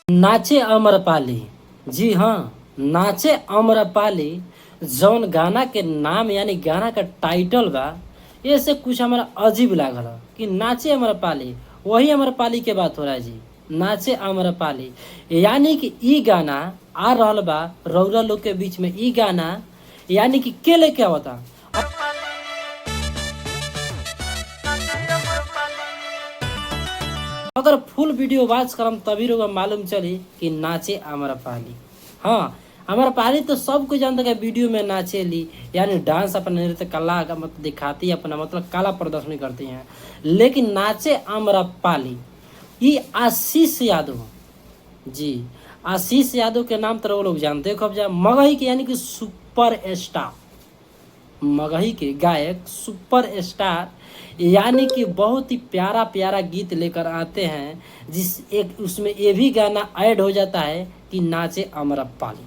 नाचे अम्रपाली, जी हाँ, नाचे अम्रपाली जौन गाना के नाम यानी गाना का टाइटल बा, ये से कुछ हमारा अजीब लागल कि नाचे अम्रपाली, वही अम्रपाली के बात हो रहा है जी। नाचे अम्रपाली यानी कि ई गाना आ रहल बा रौरा लोग के बीच में। ई गाना यानी कि के लेके आवता, अगर फुल वीडियो वॉच करम तभी लोग मालूम चली कि नाचे अम्रपाली। हाँ, अम्रपाली तो सबको जानता है, वीडियो में नाचेली यानी डांस अपना नृत्य कला का मतलब दिखाती है, अपना मतलब कला प्रदर्शनी करती हैं। लेकिन नाचे अम्रपाली ये आशीष यादव जी, आशीष यादव के नाम तो वो लोग जानते हो कब्जा, मगही के यानी कि सुपर स्टार, मगही के गायक सुपर स्टार यानी कि बहुत ही प्यारा प्यारा गीत लेकर आते हैं, जिस एक उसमें ये भी गाना ऐड हो जाता है कि नाचे अम्रपाली।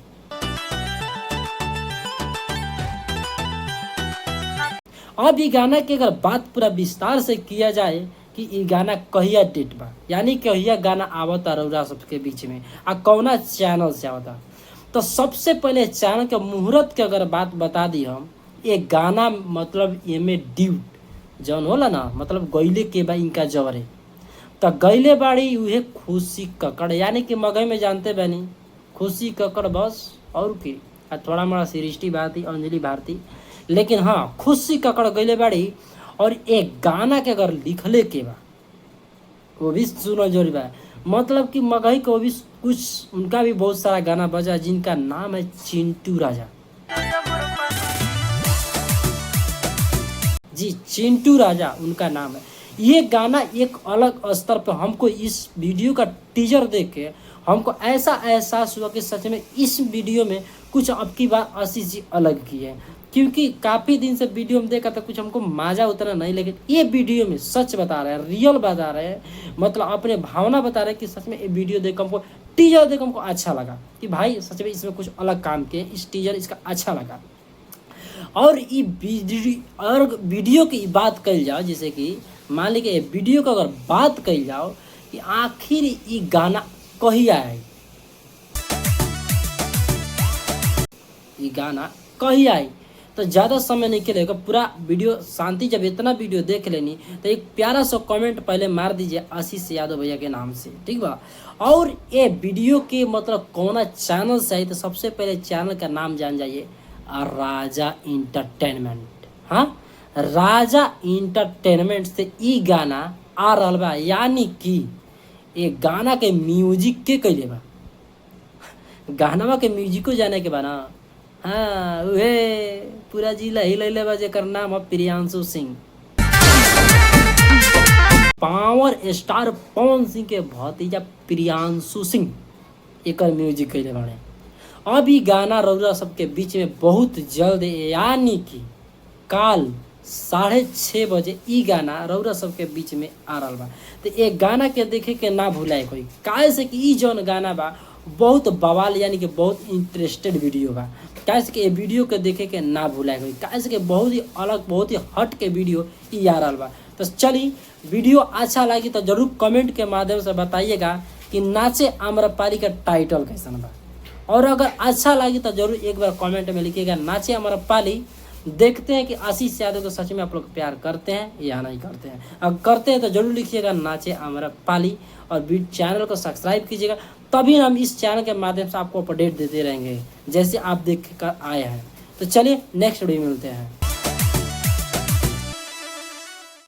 अब ये गाना की अगर बात पूरा विस्तार से किया जाए कि ये गाना कहिया डेट बा, यानी कहिया गाना आवता रौरा सबके बीच में आ कौना चैनल से आवता, तो सबसे पहले चैनल के मुहूर्त के अगर बात बता दी हम, ये गाना मतलब एमे ड्यूट जौन होला ना, मतलब गईले के बा इनका जवरे, तो गईले बाड़ी उहे खुशी कक्कड़, यानी कि मगही में जानते बानी खुशी कक्कड़ बस, और की थोड़ा मोड़ा सृष्टि भारती, अंजलि भारती, लेकिन हाँ खुशी कक्कड़ गईले बाड़ी। और एक गाना के अगर लिखले के बा वो भी सुनो जरूरी बा, मतलब कि मगही को भी कुछ उनका भी बहुत सारा गाना बजा जिनका नाम है चिंटू राजा जी, चिंटू राजा उनका नाम है। ये गाना एक अलग स्तर पर हमको इस वीडियो का टीजर देख के हमको ऐसा एहसास हुआ कि सच में इस वीडियो में कुछ अब की बार आशीष जी अलग की है, क्योंकि काफ़ी दिन से वीडियो में देखा था, कुछ हमको मजा उतना नहीं, लेकिन ये वीडियो में सच बता रहे हैं, रियल बता रहे हैं, मतलब अपने भावना बता रहे हैं कि सच में ये वीडियो देख हमको, टीजर देख हमको अच्छा लगा कि भाई सच में इसमें कुछ अलग काम किए, इस टीजर इसका अच्छा लगा। और वीडियो की बात कल जाओ, जैसे कि मान ली कि वीडियो का अगर बात कल जाओ कि आखिर ये गाना कहिया है, ये गाना कहिया है, तो ज़्यादा समय नहीं खेलेगा, पूरा वीडियो शांति, जब इतना वीडियो देख लेनी तो एक प्यारा सा कमेंट पहले मार दीजिए आशीष यादव भैया के नाम से, ठीक बा। और ये वीडियो के मतलब कौन चैनल से है, तो सबसे पहले चैनल का नाम जान जाइए, राजा इंटरटेनमेंट। हाँ, राजा इंटरटेनमेंट से ई गाना आ रहा बा, यानी कि ये गाना के म्यूजिक के कैले बा, गाना के म्यूजिको जाने के बा ना, हाँ उहे पूरा जिला हिलैले बा, जेकर नाम है प्रियांशु सिंह, पावर स्टार पवन सिंह के भतीजा प्रियांशु सिंह एकर म्यूजिक कैले बाड़े। अब ई गाना रौरा सबके बीच में बहुत जल्द यानी कि काल 6:30 बजे ई गाना रौरा सबके बीच में आ रहा बा, तो एक गाना के देखे के ना भूलाए कोई, काहे से कि ई जौन गाना बा बहुत बवाल यानी कि बहुत इंटरेस्टेड वीडियो बा, काहे से कि ये वीडियो के देखे के ना भूलाए कोई, काहे से कि बहुत ही अलग बहुत ही हट के वीडियो ई आ रहा बा। तो चलिए, वीडियो अच्छा लगी तो जरूर कमेंट के माध्यम से बताइएगा कि नाचे अम्रपाली का टाइटल कैसन बा, और अगर अच्छा लगी तो जरूर एक बार कमेंट में लिखिएगा नाचे अम्रपाली। देखते हैं कि आशीष यादव को सच में आप लोग प्यार करते हैं या नहीं करते हैं, अगर करते हैं तो जरूर लिखिएगा नाचे अम्रपाली, और चैनल को सब्सक्राइब कीजिएगा, तभी हम इस चैनल के माध्यम से आपको अपडेट देते रहेंगे जैसे आप देख कर आए हैं। तो चलिए नेक्स्ट वीडियो में मिलते हैं।